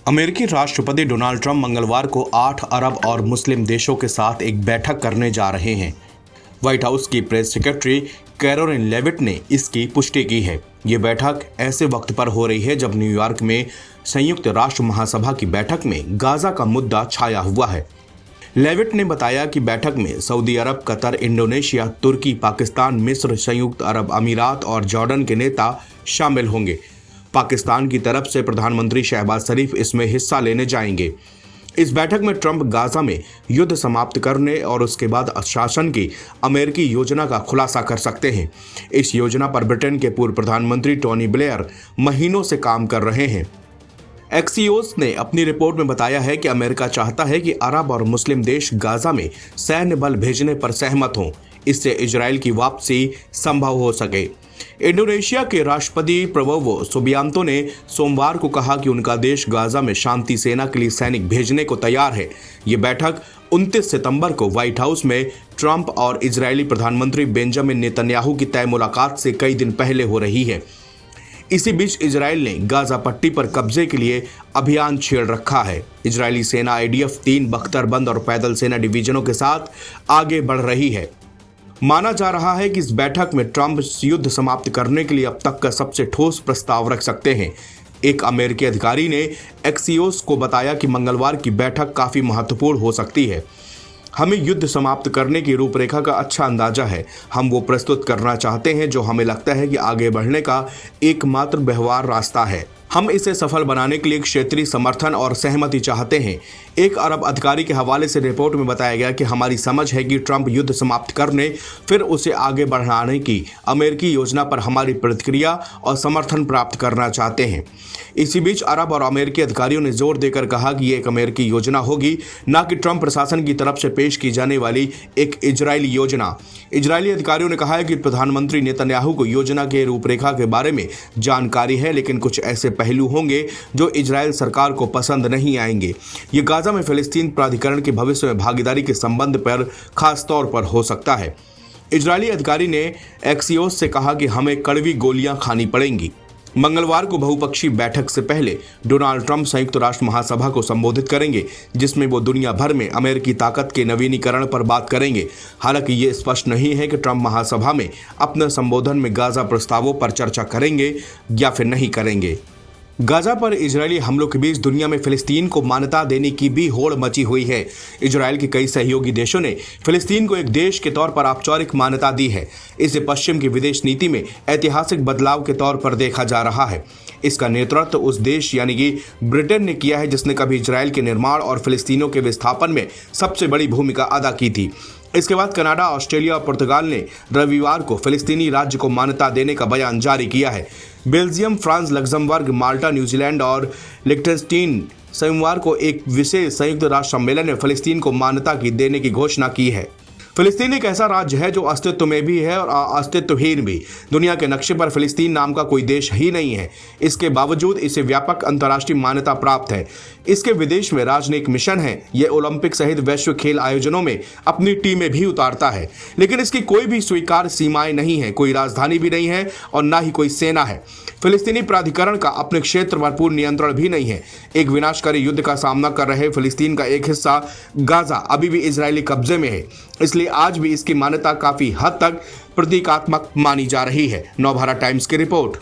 अमेरिकी राष्ट्रपति Donald Trump मंगलवार को 8 अरब और मुस्लिम देशों के साथ एक बैठक करने जा रहे हैं। व्हाइट हाउस की प्रेस सेक्रेटरी कैरोलिन लेविट ने इसकी पुष्टि की है। ये बैठक ऐसे वक्त पर हो रही है जब न्यूयॉर्क में संयुक्त राष्ट्र महासभा की बैठक में गाजा का मुद्दा छाया हुआ है। लेविट ने बताया कि बैठक में सऊदी अरब, कतर, इंडोनेशिया, तुर्की, पाकिस्तान, मिस्र, संयुक्त अरब अमीरात और जॉर्डन के नेता शामिल होंगे। पाकिस्तान की तरफ से प्रधानमंत्री शहबाज शरीफ इसमें हिस्सा लेने जाएंगे। इस बैठक में ट्रंप गाजा में युद्ध समाप्त करने और उसके बाद शासन की अमेरिकी योजना का खुलासा कर सकते हैं। इस योजना पर ब्रिटेन के पूर्व प्रधानमंत्री टोनी ब्लेयर महीनों से काम कर रहे हैं। एक्सियोस ने अपनी रिपोर्ट में बताया है कि अमेरिका चाहता है कि अरब और मुस्लिम देश गाजा में सैन्य बल भेजने पर सहमत हों। इससे इजराइल की वापसी संभव हो सके। इंडोनेशिया के राष्ट्रपति प्रबोवो सुबियांतो ने सोमवार को कहा कि उनका देश गाजा में शांति सेना के लिए सैनिक भेजने को तैयार है। ये बैठक 29 सितंबर को व्हाइट हाउस में ट्रंप और इजरायली प्रधानमंत्री बेंजामिन नेतन्याहू की तय मुलाकात से कई दिन पहले हो रही है। इसी बीच इजराइल ने गाजा पट्टी पर कब्जे के लिए अभियान छेड़ रखा है। इजरायली सेना आईडीएफ 3 बख्तरबंद और पैदल सेना डिवीजनों के साथ आगे बढ़ रही है। माना जा रहा है कि इस बैठक में ट्रंप युद्ध समाप्त करने के लिए अब तक का सबसे ठोस प्रस्ताव रख सकते हैं। एक अमेरिकी अधिकारी ने एक्सियोस को बताया कि मंगलवार की बैठक काफी महत्वपूर्ण हो सकती है। हमें युद्ध समाप्त करने की रूपरेखा का अच्छा अंदाजा है। हम वो प्रस्तुत करना चाहते हैं जो हमें लगता है कि आगे बढ़ने का एकमात्र व्यवहार रास्ता है। हम इसे सफल बनाने के लिए क्षेत्रीय समर्थन और सहमति चाहते हैं। एक अरब अधिकारी के हवाले से रिपोर्ट में बताया गया कि हमारी समझ है कि ट्रंप युद्ध समाप्त करने फिर उसे आगे बढ़ाने की अमेरिकी योजना पर हमारी प्रतिक्रिया और समर्थन प्राप्त करना चाहते हैं। इसी बीच अरब और अमेरिकी अधिकारियों ने जोर देकर कहा कि ये एक अमेरिकी योजना होगी, न कि ट्रंप प्रशासन की तरफ से पेश की जाने वाली एक इजरायली योजना। इजरायली अधिकारियों ने कहा है कि प्रधानमंत्री नेतन्याहू को योजना के रूपरेखा के बारे में जानकारी है, लेकिन कुछ ऐसे पहलू होंगे जो इजरायल सरकार को पसंद नहीं आएंगे। ये गाजा में फिलिस्तीन प्राधिकरण के भविष्य में भागीदारी के संबंध पर खास तौर पर हो सकता है। इजरायली अधिकारी ने एक्सियोस से कहा कि हमें कड़वी गोलियां खानी पड़ेंगी। मंगलवार को बहुपक्षीय बैठक से पहले डोनाल्ड ट्रंप संयुक्त राष्ट्र महासभा को संबोधित करेंगे, जिसमें वो दुनिया भर में अमेरिकी ताकत के नवीनीकरण पर बात करेंगे। हालांकि ये स्पष्ट नहीं है कि ट्रंप महासभा में अपने संबोधन में गाजा प्रस्तावों पर चर्चा करेंगे या फिर नहीं करेंगे। गाजा पर इजरायली हमलों के बीच दुनिया में फिलिस्तीन को मान्यता देने की भी होड़ मची हुई है। इजरायल के कई सहयोगी देशों ने फिलिस्तीन को एक देश के तौर पर औपचारिक मान्यता दी है। इसे पश्चिम की विदेश नीति में ऐतिहासिक बदलाव के तौर पर देखा जा रहा है। इसका नेतृत्व उस देश यानी कि ब्रिटेन ने किया है जिसने कभी इजरायल के निर्माण और फिलिस्तीनियों के विस्थापन में सबसे बड़ी भूमिका अदा की थी। इसके बाद कनाडा, ऑस्ट्रेलिया और पुर्तगाल ने रविवार को फिलिस्तीनी राज्य को मान्यता देने का बयान जारी किया है। बेल्जियम, फ्रांस, लग्जमबर्ग, माल्टा, न्यूजीलैंड और लिechtenstein सोमवार को एक विशेष संयुक्त राष्ट्र सम्मेलन में फिलिस्तीन को मान्यता देने की घोषणा की है। फिलिस्तीन एक ऐसा राज्य है जो अस्तित्व में भी है और अस्तित्वहीन भी। दुनिया के नक्शे पर फिलिस्तीन नाम का कोई देश ही नहीं है। इसके बावजूद इसे व्यापक अंतर्राष्ट्रीय मान्यता प्राप्त है। इसके विदेश में राजनयिक मिशन है। यह ओलंपिक सहित वैश्विक खेल आयोजनों में अपनी टीमें भी उतारता है, लेकिन इसकी कोई भी स्वीकार्य सीमाएं नहीं है, कोई राजधानी भी नहीं है और न ही कोई सेना है। फिलिस्तीनी प्राधिकरण का अपने क्षेत्र पर पूर्ण नियंत्रण भी नहीं है। एक विनाशकारी युद्ध का सामना कर रहे फिलिस्तीन का एक हिस्सा गाजा अभी भी इजरायली कब्जे में है, इसलिए आज भी इसकी मान्यता काफी हद तक प्रतीकात्मक मानी जा रही है। नवभारत टाइम्स की रिपोर्ट।